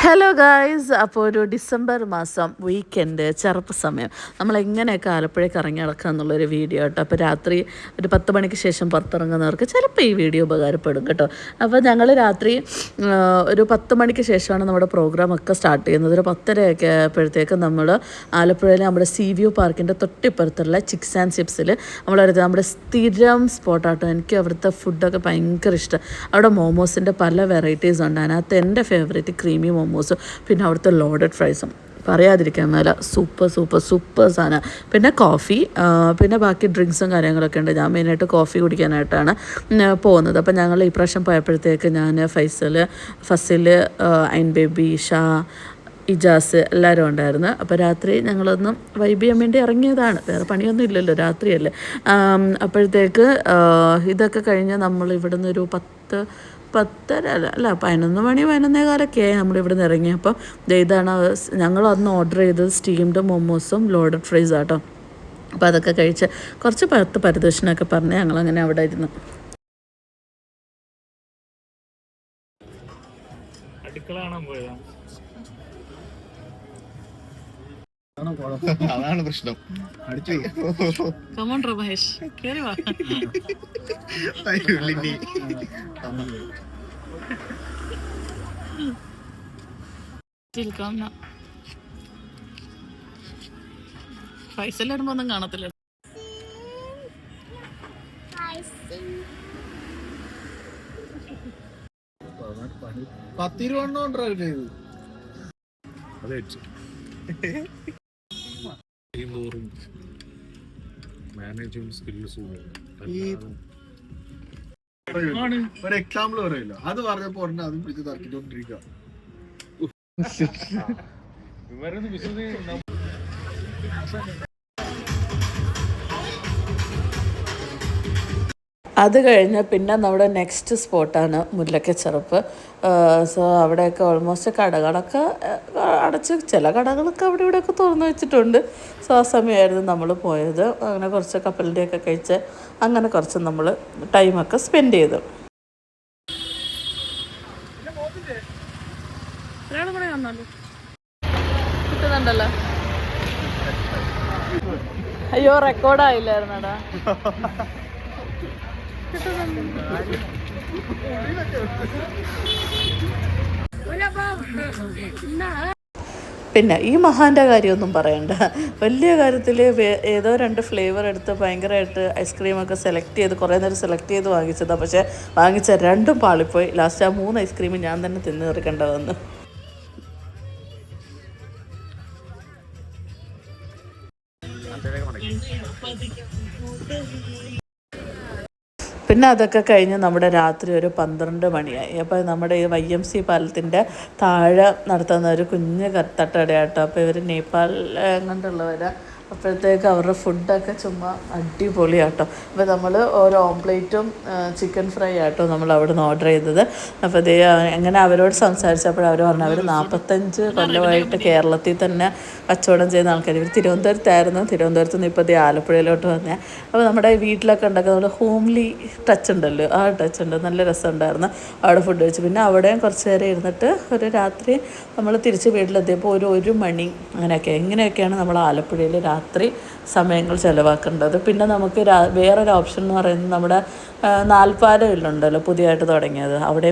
Hello guys, അപ്പോൾ ഒരു December മാസം വീക്കെൻഡ് ചെറുപ്പ് സമയം നമ്മളെങ്ങനെയൊക്കെ ആലപ്പുഴയ്ക്ക് ഇറങ്ങി നടക്കുക എന്നുള്ളൊരു വീഡിയോ കേട്ടോ. അപ്പോൾ രാത്രി ഒരു 10 മണിക്ക് ശേഷം പുറത്തിറങ്ങുന്നവർക്ക് ചിലപ്പോൾ ഈ വീഡിയോ ഉപകാരപ്പെടും കേട്ടോ. അപ്പോൾ ഞങ്ങൾ രാത്രി ഒരു 10 മണിക്ക് ശേഷമാണ് നമ്മുടെ പ്രോഗ്രാമൊക്കെ സ്റ്റാർട്ട് ചെയ്യുന്നത്. ഒരു 10:30 ആയപ്പോഴത്തേക്കും നമ്മൾ ആലപ്പുഴയിലെ നമ്മുടെ സീ വ്യൂ പാർക്കിൻ്റെ തൊട്ടിപ്പുറത്തുള്ള ചിക്സ് ആൻഡ് ചിപ്സിൽ നമ്മളടുത്ത് നമ്മുടെ സ്ഥിരം സ്പോട്ടാട്ടോ. എനിക്ക് അവിടുത്തെ ഫുഡൊക്കെ ഭയങ്കര ഇഷ്ടം. അവിടെ മോമോസിൻ്റെ പല വെറൈറ്റീസ് ഉണ്ട്. അതിനകത്ത് എൻ്റെ ഫേവറേറ്റ് ക്രീമി മോമോസും പിന്നെ അവിടുത്തെ ലോഡഡ് ഫ്രൈസും പറയാതിരിക്കാൻ മേല സൂപ്പർ സാധനം. പിന്നെ കോഫി, പിന്നെ ബാക്കി ഡ്രിങ്ക്സും കാര്യങ്ങളൊക്കെ ഉണ്ട്. ഞാൻ മെയിനായിട്ട് കോഫി കുടിക്കാനായിട്ടാണ് പോകുന്നത്. അപ്പോൾ ഞങ്ങൾ ഈ പ്രാവശ്യം പോയപ്പോഴത്തേക്ക് ഞാൻ ഫസിൽ, ഐൻ ബേബി, ഷാ, ഇജാസ് എല്ലാവരും ഉണ്ടായിരുന്നു. അപ്പോൾ രാത്രി ഞങ്ങളൊന്നും വൈബ് ചെയ്യാൻ വേണ്ടി ഇറങ്ങിയതാണ്. വേറെ പണിയൊന്നും ഇല്ലല്ലോ, രാത്രിയല്ലേ. അപ്പോഴത്തേക്ക് ഇതൊക്കെ കഴിഞ്ഞ് നമ്മൾ ഇവിടുന്ന് ഒരു 11 മണി 11:15 ആയി നമ്മളിവിടെ നിന്ന് ഇറങ്ങിയപ്പോൾ ഇതാണ് ഞങ്ങൾ അന്ന് ഓർഡർ ചെയ്തത് സ്റ്റീംഡ് മൊമോസും ലോഡഡ് ഫ്രൈസ് ആട്ടോ. അപ്പോൾ അതൊക്കെ കഴിച്ച് കുറച്ച് പരിദോഷനൊക്കെ പറഞ്ഞ് ഞങ്ങളങ്ങനെ അവിടെ ഇരുന്നു. അതാണ് പ്രശ്നം. പൈസയിലിടുമ്പോ ഒന്നും കാണത്തില്ല. ഒരു എക്സാമ്പിൾ പറയല്ലോ, അത് പറഞ്ഞപ്പോ അതും പിടിച്ച് തർക്കിച്ചോണ്ടിരിക്കുക. അത് കഴിഞ്ഞ് പിന്നെ നമ്മുടെ നെക്സ്റ്റ് സ്പോട്ടാണ് മുല്ലക്കച്ചെറുപ്പ്. സോ അവിടെയൊക്കെ ഓൾമോസ്റ്റ് കടകളൊക്കെ അടച്ച്, ചില കടകളൊക്കെ അവിടെ ഇവിടെയൊക്കെ തുറന്നു വെച്ചിട്ടുണ്ട്. സോ ആ സമയമായിരുന്നു നമ്മൾ പോയത്. അങ്ങനെ കുറച്ച് കപ്പലിൻ്റെയൊക്കെ കഴിച്ച് അങ്ങനെ കുറച്ച് നമ്മൾ ടൈമൊക്കെ സ്പെൻഡ് ചെയ്തു. കിട്ടുന്നുണ്ടല്ലോ. അയ്യോ, റെക്കോർഡായില്ലായിരുന്നടാ. പിന്നെ ഈ മഹാൻ്റെ കാര്യമൊന്നും പറയണ്ട. വലിയ കാര്യത്തിൽ ഏതോ 2 ഫ്ലേവർ എടുത്ത് ഭയങ്കരമായിട്ട് ഐസ്ക്രീമൊക്കെ സെലക്ട് ചെയ്ത് കുറേ നേരം സെലക്ട് ചെയ്ത് വാങ്ങിച്ചതാണ്. പക്ഷേ വാങ്ങിച്ച 2ഉം പാളിപ്പോയി. ലാസ്റ്റ് ആ 3 ഐസ്ക്രീം ഞാൻ തന്നെ തിന്ന് തീർക്കേണ്ട വന്നു. പിന്നെ അതൊക്കെ കഴിഞ്ഞ് നമ്മുടെ രാത്രി ഒരു 12 മണിയായി. അപ്പോൾ നമ്മുടെ ഈ YMC പാലത്തിൻ്റെ താഴെ നടത്തുന്ന ഒരു കുഞ്ഞ് തട്ടുകടയാട്ടോ. അപ്പോൾ ഇവർ നേപ്പാൾ എങ്ങോട്ടുള്ളവരാ. അപ്പോഴത്തേക്ക് അവരുടെ ഫുഡൊക്കെ ചുമ്മാ അടിപൊളിയാട്ടോ. അപ്പോൾ നമ്മൾ ഒരു ഓംപ്ലേറ്റും ചിക്കൻ ഫ്രൈ ആട്ടോ നമ്മൾ അവിടെ നിന്ന് ഓർഡർ ചെയ്തത്. അപ്പോൾ ഇതേ എങ്ങനെ അവരോട് സംസാരിച്ചപ്പോൾ അവർ പറഞ്ഞു അവർ 45 കൊല്ലമായിട്ട് കേരളത്തിൽ തന്നെ കച്ചവടം ചെയ്യുന്ന ആൾക്കാർ. ഇവർ തിരുവനന്തപുരത്തായിരുന്നു. തിരുവനന്തപുരത്ത് നിന്ന് ഇപ്പോൾ ആലപ്പുഴയിലോട്ട് വന്നേ. അപ്പോൾ നമ്മുടെ വീട്ടിലൊക്കെ ഉണ്ടാക്കുന്ന നമ്മുടെ ഹോംലി ടച്ച് ഉണ്ടല്ലോ, ആ ടച്ച് ഉണ്ട്. നല്ല രസമുണ്ടായിരുന്നു. അവിടെ ഫുഡ് കഴിച്ചു. പിന്നെ അവിടെയും കുറച്ച് നേരം ഇരുന്നിട്ട് ഒരു രാത്രി നമ്മൾ തിരിച്ച് വീട്ടിലെത്തിയപ്പോൾ ഒരു 1 മണി അങ്ങനെയൊക്കെ. എങ്ങനെയൊക്കെയാണ് നമ്മൾ ആലപ്പുഴയിൽ രാത്രി സമയങ്ങൾ ചിലവാക്കേണ്ടത്. പിന്നെ നമുക്ക് വേറൊരു ഓപ്ഷൻ എന്ന് പറയുന്നത് നമ്മുടെ നാൽപ്പാലം ഉണ്ടല്ലോ പുതിയതായിട്ട് തുടങ്ങിയത്. അവിടെ